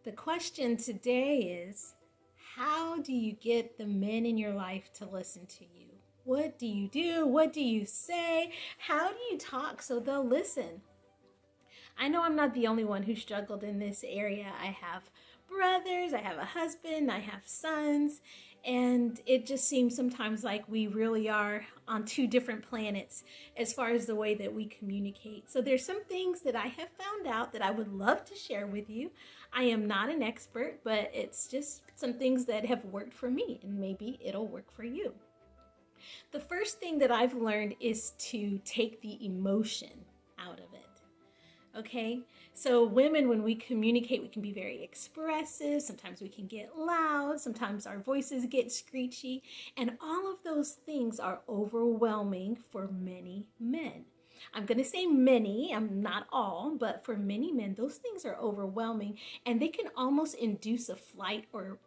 The question today is, how do you get the men in your life to listen to you? What do you do? What do you say? How do you talk so they'll listen? I know I'm not the only one who struggled in this area. I have brothers, I have a husband, I have sons, and it just seems sometimes like we really are on two different planets as far as the way that we communicate. So there's some things that I have found out that I would love to share with you. I am not an expert, but it's just some things that have worked for me, and maybe it'll work for you. The first thing that I've learned is to take the emotion out of it. Okay, so women, when we communicate, we can be very expressive. Sometimes we can get loud. Sometimes our voices get screechy. And all of those things are overwhelming for many men. I'm going to say many, I'm not all, but for many men, those things are overwhelming and they can almost induce a flight or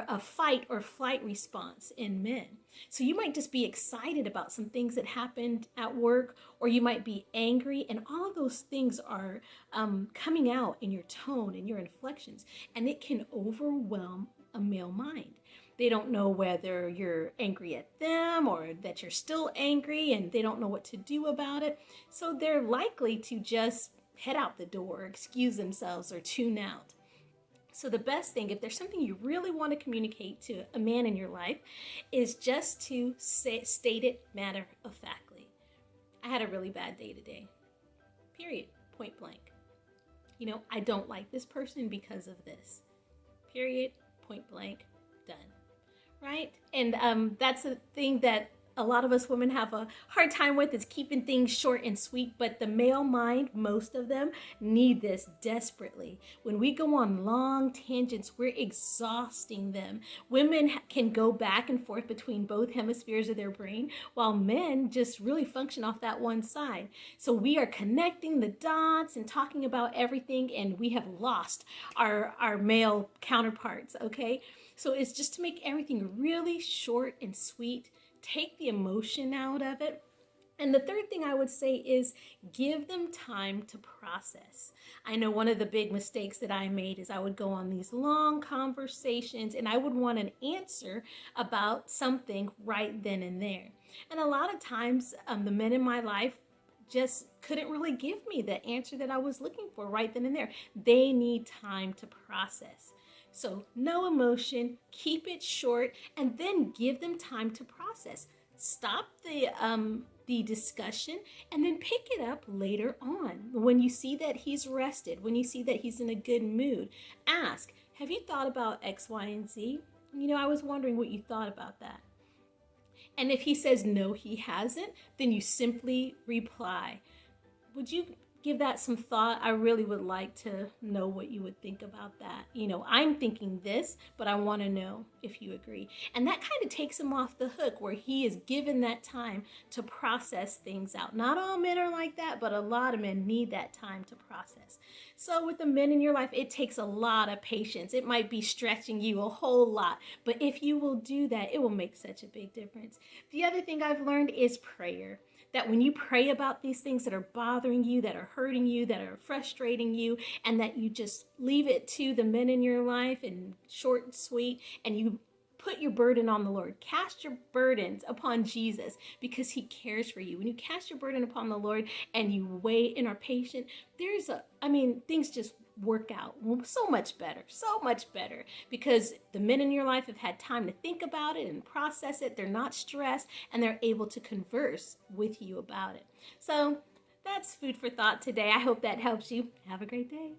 a fight or flight response in men. So you might just be excited about some things that happened at work, or you might be angry, and all of those things are coming out in your tone and your inflections, and it can overwhelm a male mind. They don't know whether you're angry at them or that you're still angry, and they don't know what to do about it. So they're likely to just head out the door, excuse themselves, or tune out. So the best thing, if there's something you really want to communicate to a man in your life, is just to state it matter of factly. I had a really bad day today. Period. Point blank. I don't like this person because of this. Period. Point blank. Done. Right? And that's the thing that a lot of us women have a hard time with, is keeping things short and sweet, but the male mind, most of them, need this desperately. When we go on long tangents, we're exhausting them. Women can go back and forth between both hemispheres of their brain, while men just really function off that one side. So we are connecting the dots and talking about everything, and we have lost our male counterparts, okay? So it's just to make everything really short and sweet. Take the emotion out of it. And the third thing I would say is give them time to process. I know one of the big mistakes that I made is I would go on these long conversations and I would want an answer about something right then and there. And a lot of times the men in my life just couldn't really give me the answer that I was looking for right then and there. They need time to process. So no emotion, keep it short, and then give them time to process. Stop the discussion and then pick it up later on. When you see that he's rested, when you see that he's in a good mood, ask, have you thought about X, Y, and Z? I was wondering what you thought about that. And if he says no, he hasn't, then you simply reply, would you give that some thought? I really would like to know what you would think about that. I'm thinking this, but I want to know if you agree. And that kind of takes him off the hook, where he is given that time to process things out. Not all men are like that, but a lot of men need that time to process. So with the men in your life, it takes a lot of patience. It might be stretching you a whole lot, but if you will do that, it will make such a big difference. The other thing I've learned is prayer. That when you pray about these things that are bothering you, that are hurting you, that are frustrating you, and that you just leave it to the men in your life and short and sweet, and you put your burden on the Lord. Cast your burdens upon Jesus because he cares for you. When you cast your burden upon the Lord and you wait and are patient, things just work out so much better because the men in your life have had time to think about it and process it. They're not stressed and they're able to converse with you about it. So that's food for thought today. I hope that helps you. Have a great day.